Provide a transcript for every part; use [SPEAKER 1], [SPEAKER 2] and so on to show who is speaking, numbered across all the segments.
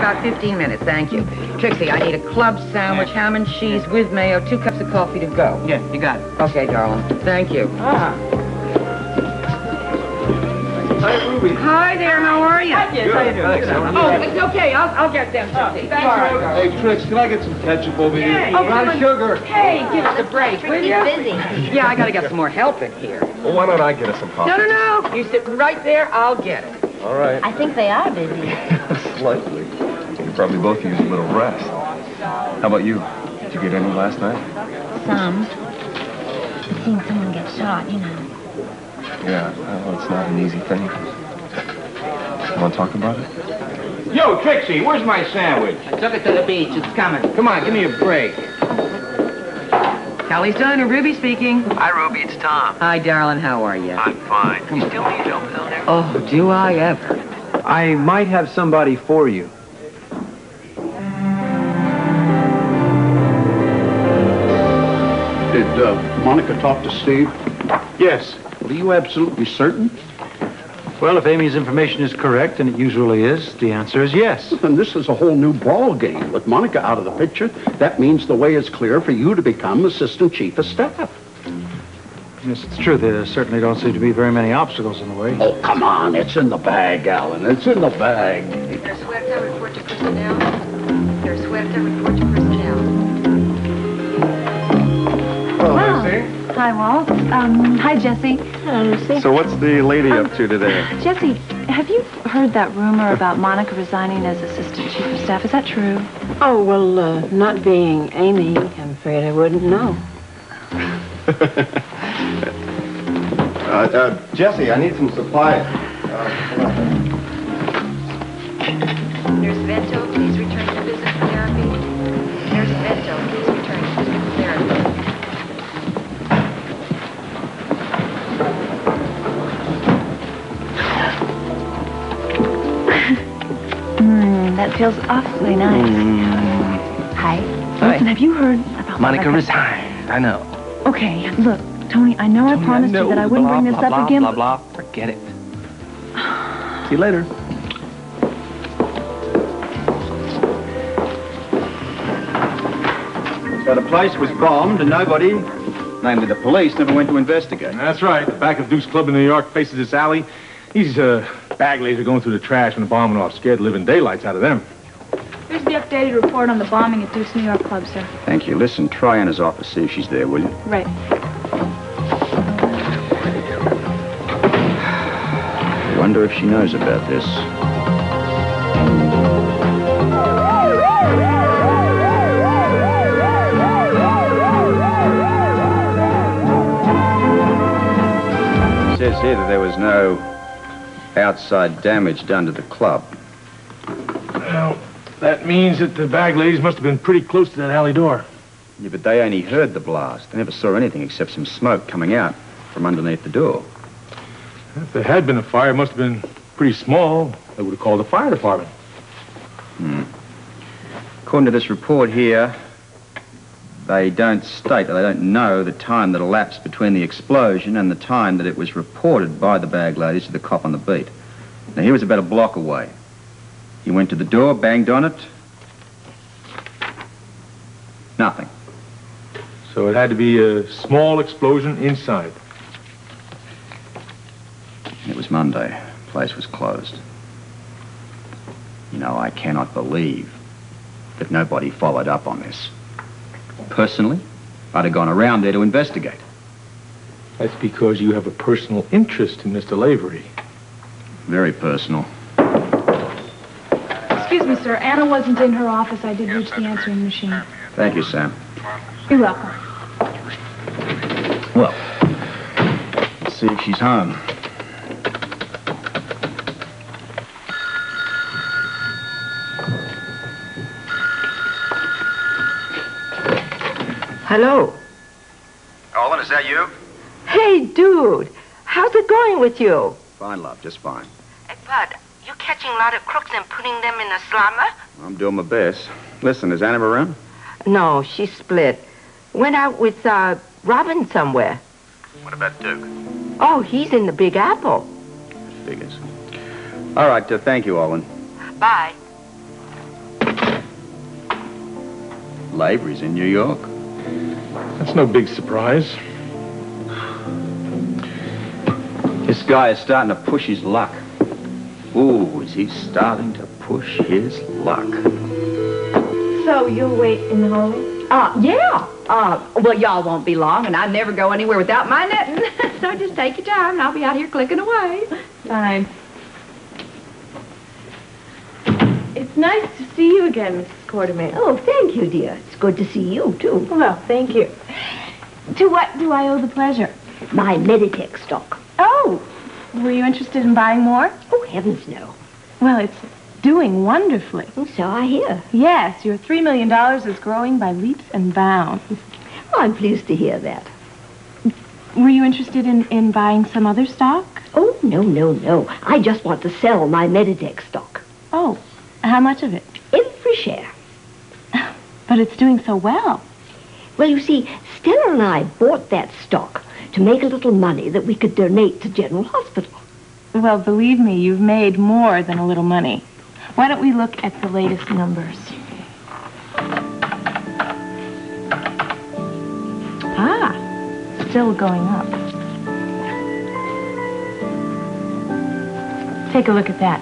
[SPEAKER 1] about 15 minutes, thank you. Trixie, I need a club sandwich, ham and cheese with mayo, 2 cups of coffee to go.
[SPEAKER 2] Yeah, you got it.
[SPEAKER 1] Okay, darling. Thank you.
[SPEAKER 3] Hi, Ruby.
[SPEAKER 1] Hi there, how are you?
[SPEAKER 2] Yes, how you doing?
[SPEAKER 1] Oh, it's okay. I'll get them, Trixie. Thanks, Ruby.
[SPEAKER 3] Hey, Trix, can I get some ketchup over here?
[SPEAKER 1] Yeah,
[SPEAKER 3] Brown sugar.
[SPEAKER 1] Hey, give us a break, will you?
[SPEAKER 4] Busy.
[SPEAKER 1] Yeah, I gotta get some more help in here.
[SPEAKER 3] Well, why don't I get us some coffee?
[SPEAKER 1] No. You sit right there, I'll get it.
[SPEAKER 3] All right.
[SPEAKER 4] I think they are busy.
[SPEAKER 3] Slightly. You probably both use a little rest. How about you? Did you get any last night?
[SPEAKER 4] Some. I've seen someone get shot, you know.
[SPEAKER 3] Yeah, well, it's not an easy thing. You want to talk about it?
[SPEAKER 2] Yo, Trixie, where's my sandwich? I took it to the beach. It's coming. Come on, give me a break.
[SPEAKER 1] Callie's Diner, Ruby speaking.
[SPEAKER 5] Hi, Ruby, it's Tom.
[SPEAKER 1] Hi, darling, how are you?
[SPEAKER 5] I'm fine. You still need help down there?
[SPEAKER 1] Oh, do I ever?
[SPEAKER 6] I might have somebody for you.
[SPEAKER 7] Did Monica talk to Steve?
[SPEAKER 6] Yes.
[SPEAKER 7] Well, are you absolutely certain?
[SPEAKER 6] Well, if Amy's information is correct, and it usually is, the answer is yes.
[SPEAKER 7] Then this is a whole new ball game. With Monica out of the picture, that means the way is clear for you to become Assistant Chief of Staff.
[SPEAKER 6] Yes, it's true. There certainly don't seem to be very many obstacles in the way.
[SPEAKER 7] Oh, come on. It's in the bag, Alan. It's in the bag.
[SPEAKER 8] There's Suerte report to personnel. There's Suerte report to personnel.
[SPEAKER 3] Hello, Lucy.
[SPEAKER 9] Hi, Walt. Hi, Jesse.
[SPEAKER 4] Hello, Lucy.
[SPEAKER 3] So what's the lady up to today?
[SPEAKER 9] Jesse, have you heard that rumor about Monica resigning as Assistant Chief of Staff? Is that true?
[SPEAKER 10] Oh, well, not being Amy, I'm afraid I wouldn't know.
[SPEAKER 3] Jesse, I need some supplies.
[SPEAKER 8] Nurse Vento, please return to physical therapy. Nurse Vento, please return to physical therapy.
[SPEAKER 9] That feels awfully nice. Hi. Listen, have you heard about
[SPEAKER 5] Monica resigned. I know.
[SPEAKER 9] Okay, look, Tony, I know I promised you that I wouldn't bring this up again.
[SPEAKER 5] Blah, blah, blah. Forget it.
[SPEAKER 3] See you later.
[SPEAKER 6] So the place was bombed, and nobody, namely the police, never went to investigate.
[SPEAKER 11] That's right. The back of Duke's Club in New York faces this alley. These bag ladies are going through the trash when the bomb went off. Scared the living daylights out of them.
[SPEAKER 9] Here's the updated report on the bombing at Duke's New York Club, sir.
[SPEAKER 6] Thank you. Listen, try Anna's office, see if she's there, will you?
[SPEAKER 9] Right.
[SPEAKER 6] I wonder if she knows about this. It says here that there was no outside damage done to the club.
[SPEAKER 11] Well, that means that the bag ladies must have been pretty close to that alley door.
[SPEAKER 6] Yeah, but they only heard the blast. They never saw anything except some smoke coming out from underneath the door.
[SPEAKER 11] If there had been a fire, it must have been pretty small. They would have called the fire department.
[SPEAKER 6] According to this report here, they don't state, or they don't know the time that elapsed between the explosion and the time that it was reported by the bag ladies to the cop on the beat. Now, he was about a block away. He went to the door, banged on it. Nothing.
[SPEAKER 11] So it had to be a small explosion inside.
[SPEAKER 6] It was Monday. The place was closed. You know, I cannot believe that nobody followed up on this. Personally, I'd have gone around there to investigate.
[SPEAKER 11] That's because you have a personal interest in Mr. Lavery.
[SPEAKER 6] Very personal.
[SPEAKER 9] Excuse me, sir. Anna wasn't in her office. I did reach the answering machine.
[SPEAKER 6] Thank you, Sam.
[SPEAKER 9] You're welcome.
[SPEAKER 6] Well, let's see if she's home.
[SPEAKER 10] Hello.
[SPEAKER 6] Olin, is that you?
[SPEAKER 10] Hey, dude. How's it going with you?
[SPEAKER 6] Fine, love, just fine.
[SPEAKER 8] Hey, Bud, you catching a lot of crooks and putting them in a slammer?
[SPEAKER 6] I'm doing my best. Listen, is Anna around?
[SPEAKER 10] No, she split. Went out with, Robin somewhere.
[SPEAKER 6] What about Duke?
[SPEAKER 10] Oh, he's in the Big Apple.
[SPEAKER 6] Figures. All right, thank you, Olin.
[SPEAKER 8] Bye.
[SPEAKER 6] labourers in New York.
[SPEAKER 11] That's no big surprise.
[SPEAKER 6] This guy is starting to push his luck. Ooh, is he starting to push his luck?
[SPEAKER 9] So you'll wait in the hallway?
[SPEAKER 1] Yeah. Well, y'all won't be long, and I never go anywhere without my knitting. So just take your time, and I'll be out here clicking away.
[SPEAKER 9] Fine. It's nice to see you again, Mrs. Quartermain.
[SPEAKER 10] Oh, thank you, dear. It's good to see you, too.
[SPEAKER 9] Well, thank you. To what do I owe the pleasure?
[SPEAKER 10] My Meditech stock.
[SPEAKER 9] Oh, were you interested in buying more?
[SPEAKER 10] Oh, heavens, no.
[SPEAKER 9] Well, it's doing wonderfully.
[SPEAKER 10] So I hear.
[SPEAKER 9] Yes, your $3 million is growing by leaps and bounds.
[SPEAKER 10] Oh, I'm pleased to hear that.
[SPEAKER 9] Were you interested in buying some other stock?
[SPEAKER 10] Oh, no. I just want to sell my Meditech stock.
[SPEAKER 9] Oh, how much of it?
[SPEAKER 10] Every share.
[SPEAKER 9] But it's doing so well.
[SPEAKER 10] Well, you see, Stella and I bought that stock to make a little money that we could donate to General Hospital.
[SPEAKER 9] Well, believe me, you've made more than a little money. Why don't we look at the latest numbers? Still going up. Take a look at that.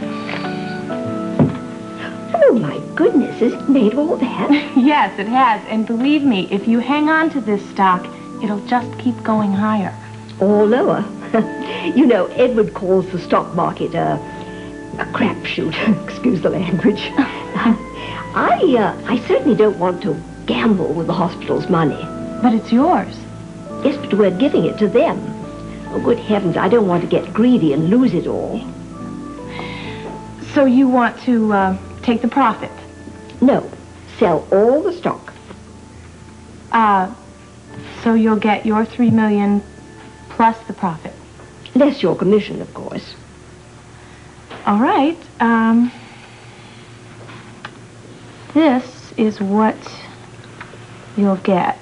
[SPEAKER 10] Oh, my goodness, has it made all that?
[SPEAKER 9] Yes, it has. And believe me, if you hang on to this stock, it'll just keep going higher.
[SPEAKER 10] Or lower. You know, Edward calls the stock market a crapshoot. Excuse the language. I certainly don't want to gamble with the hospital's money.
[SPEAKER 9] But it's yours.
[SPEAKER 10] Yes, but we're giving it to them. Oh, good heavens, I don't want to get greedy and lose it all.
[SPEAKER 9] So you want to take the profit?
[SPEAKER 10] No, sell all the stock.
[SPEAKER 9] So you'll get your $3 million plus the profit.
[SPEAKER 10] Less your commission, of course.
[SPEAKER 9] All right. This is what you'll get.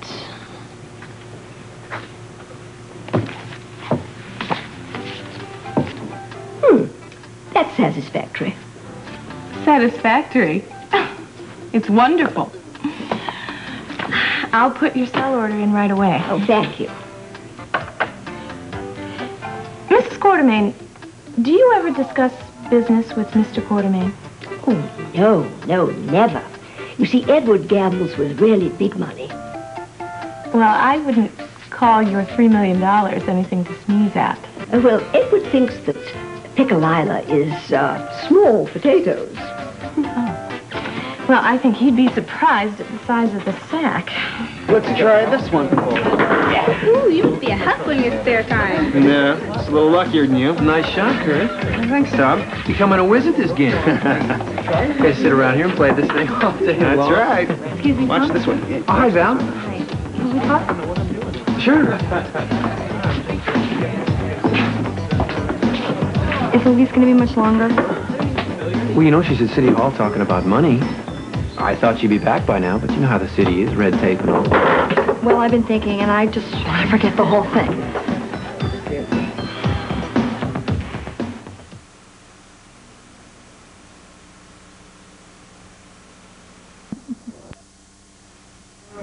[SPEAKER 10] That's satisfactory.
[SPEAKER 9] Satisfactory? It's wonderful. I'll put your sell order in right away.
[SPEAKER 10] Oh, thank you.
[SPEAKER 9] Mrs. Quartermain, do you ever discuss business with Mr. Quartermain?
[SPEAKER 10] Oh, no, never. You see, Edward gambles with really big money.
[SPEAKER 9] Well, I wouldn't call your $3 million anything to sneeze at.
[SPEAKER 10] Well, Edward thinks that Piccolila is small potatoes.
[SPEAKER 9] Oh. Well, I think he'd be surprised at the size of the sack.
[SPEAKER 12] Let's try this one.
[SPEAKER 13] Ooh, you must be a hustler in your spare time.
[SPEAKER 3] Yeah, it's a little luckier than you.
[SPEAKER 12] Nice shot, Kurt.
[SPEAKER 3] Thanks, Tom.
[SPEAKER 12] Becoming a whiz at this game. You guys sit around here and play this thing all day
[SPEAKER 3] That's
[SPEAKER 12] long.
[SPEAKER 3] right.
[SPEAKER 9] Excuse me,
[SPEAKER 3] Watch
[SPEAKER 9] Tom?
[SPEAKER 3] this one.
[SPEAKER 12] Oh, hi, Val.
[SPEAKER 9] Can we talk?
[SPEAKER 12] Sure.
[SPEAKER 13] Is Louise going to be much longer?
[SPEAKER 12] Well, you know, she's at City Hall talking about money. I thought she'd be back by now, but you know how the city is, red tape and all.
[SPEAKER 13] Well, I've been thinking, and I just want to forget the whole thing.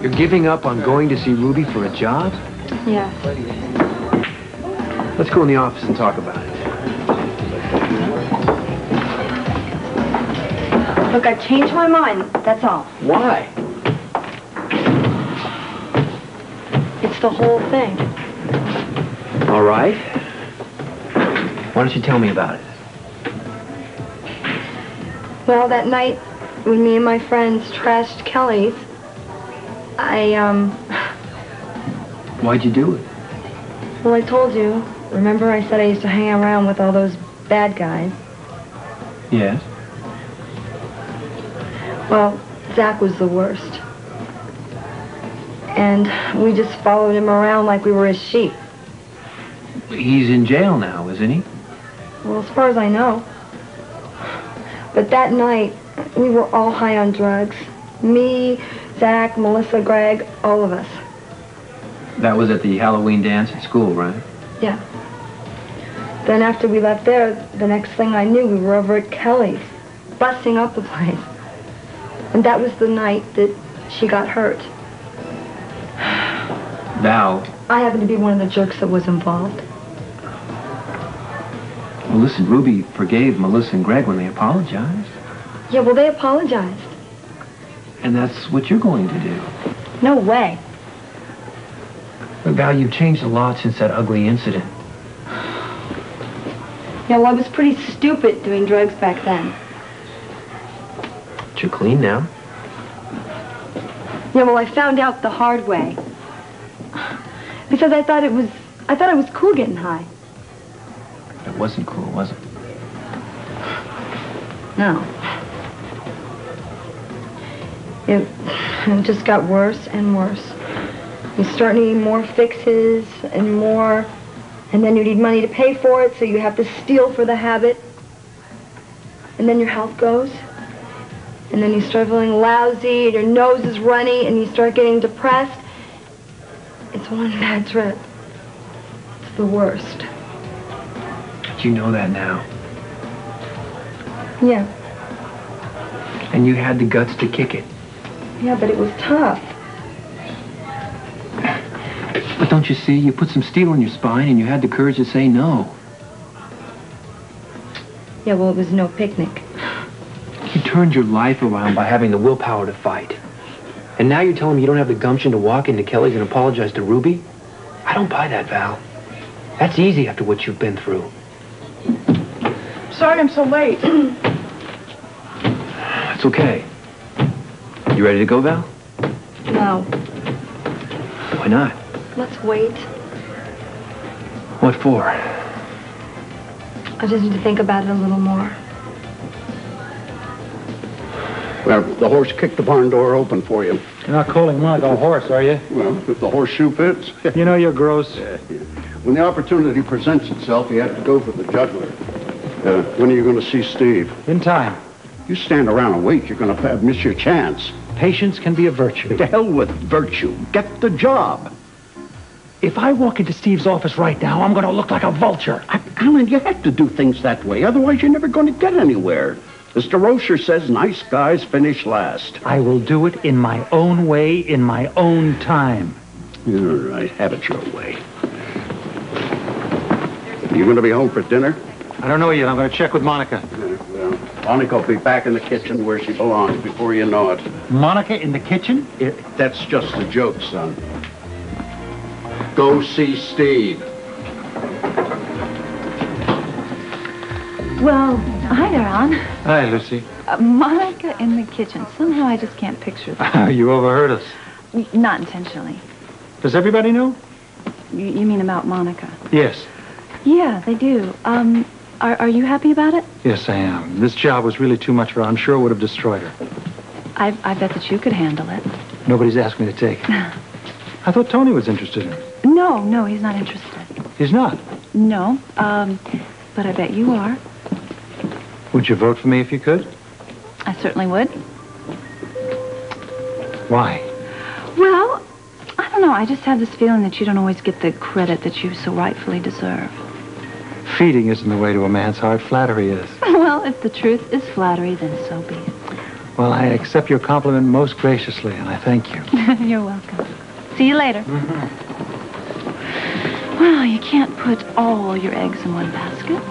[SPEAKER 12] You're giving up on going to see Ruby for a job?
[SPEAKER 13] Yes.
[SPEAKER 12] Let's go in the office and talk about it.
[SPEAKER 13] Look, I've changed my mind, that's all.
[SPEAKER 12] Why?
[SPEAKER 13] It's the whole thing.
[SPEAKER 12] All right. Why don't you tell me about it?
[SPEAKER 13] Well, that night when me and my friends trashed Kelly's,
[SPEAKER 12] Why'd you do it?
[SPEAKER 13] well, I told you. Remember I said I used to hang around with all those bad guys?
[SPEAKER 12] Yes.
[SPEAKER 13] Well, Zach was the worst. And we just followed him around like we were his sheep.
[SPEAKER 12] He's in jail now, isn't he?
[SPEAKER 13] Well, as far as I know. But that night, we were all high on drugs. Me, Zach, Melissa, Greg, all of us.
[SPEAKER 12] That was at the Halloween dance at school, right?
[SPEAKER 13] Yeah. Then after we left there, the next thing I knew, we were over at Kelly's, busting up the place. And that was the night that she got hurt.
[SPEAKER 12] Val,
[SPEAKER 13] I happened to be one of the jerks that was involved.
[SPEAKER 12] well, listen, Ruby forgave Melissa and Greg when they apologized.
[SPEAKER 13] Yeah, well, they apologized.
[SPEAKER 12] And that's what you're going to do.
[SPEAKER 13] No way.
[SPEAKER 12] But Val, you've changed a lot since that ugly incident.
[SPEAKER 13] Yeah, well, I was pretty stupid doing drugs back then.
[SPEAKER 12] But you're clean now.
[SPEAKER 13] Yeah, well, I found out the hard way. Because I thought it was cool getting high.
[SPEAKER 12] It wasn't cool, was it?
[SPEAKER 13] No. It just got worse and worse. You start needing more fixes and more, and then you need money to pay for it, so you have to steal for the habit. And then your health goes. And then you start feeling lousy, and your nose is runny, and you start getting depressed. It's one bad trip. It's the worst.
[SPEAKER 12] But you know that now.
[SPEAKER 13] Yeah.
[SPEAKER 12] And you had the guts to kick it.
[SPEAKER 13] Yeah, but it was tough.
[SPEAKER 12] But don't you see, you put some steel in your spine and you had the courage to say no.
[SPEAKER 13] Yeah, well, it was no picnic.
[SPEAKER 12] You turned your life around by having the willpower to fight. And now you're telling me you don't have the gumption to walk into Kelly's and apologize to Ruby? I don't buy that, Val. That's easy after what you've been through.
[SPEAKER 1] Sorry I'm so late.
[SPEAKER 12] It's okay. You ready to go, Val?
[SPEAKER 13] No.
[SPEAKER 12] Why not?
[SPEAKER 13] Let's wait.
[SPEAKER 12] What for?
[SPEAKER 13] I just need to think about it a little more.
[SPEAKER 7] Well, the horse kicked the barn door open for you.
[SPEAKER 11] You're not calling Monica a horse, are you?
[SPEAKER 7] Well, if the horseshoe fits.
[SPEAKER 11] You know you're gross.
[SPEAKER 7] When the opportunity presents itself, you have to go for the juggler. When are you going to see Steve?
[SPEAKER 11] In time.
[SPEAKER 7] You stand around and wait, you're going to miss your chance.
[SPEAKER 11] Patience can be a virtue.
[SPEAKER 7] To hell with virtue. Get the job.
[SPEAKER 11] If I walk into Steve's office right now, I'm going to look like a vulture.
[SPEAKER 7] Alan, you have to do things that way. Otherwise, you're never going to get anywhere. Mr. Rocher says nice guys finish last.
[SPEAKER 11] I will do it in my own way, in my own time.
[SPEAKER 7] All right, have it your way. You going to be home for dinner?
[SPEAKER 11] I don't know yet. I'm going to check with Monica.
[SPEAKER 7] Well, Monica will be back in the kitchen where she belongs before you know it.
[SPEAKER 11] Monica in the kitchen?
[SPEAKER 7] That's just a joke, son. Go see Steve.
[SPEAKER 9] Well, hi there, Alan.
[SPEAKER 11] Hi, Lucy.
[SPEAKER 9] Monica in the kitchen. Somehow I just can't picture that.
[SPEAKER 11] You overheard us.
[SPEAKER 9] Not intentionally.
[SPEAKER 11] Does everybody know?
[SPEAKER 9] You mean about Monica?
[SPEAKER 11] Yes.
[SPEAKER 9] Yeah, they do. Are you happy about it?
[SPEAKER 11] Yes, I am. This job was really too much for her. I'm sure it would have destroyed her.
[SPEAKER 9] I bet that you could handle it.
[SPEAKER 11] Nobody's asked me to take it. I thought Tony was interested in it.
[SPEAKER 9] No, he's not interested.
[SPEAKER 11] He's not?
[SPEAKER 9] No, but I bet you are.
[SPEAKER 11] Would you vote for me if you could?
[SPEAKER 9] I certainly would.
[SPEAKER 11] Why?
[SPEAKER 9] Well, I don't know. I just have this feeling that you don't always get the credit that you so rightfully deserve.
[SPEAKER 11] Feeding isn't the way to a man's heart. Flattery is.
[SPEAKER 9] Well, if the truth is flattery, then so be it.
[SPEAKER 11] Well, I accept your compliment most graciously, and I thank you.
[SPEAKER 9] You're welcome. See you later. Well, you can't put all your eggs in one basket.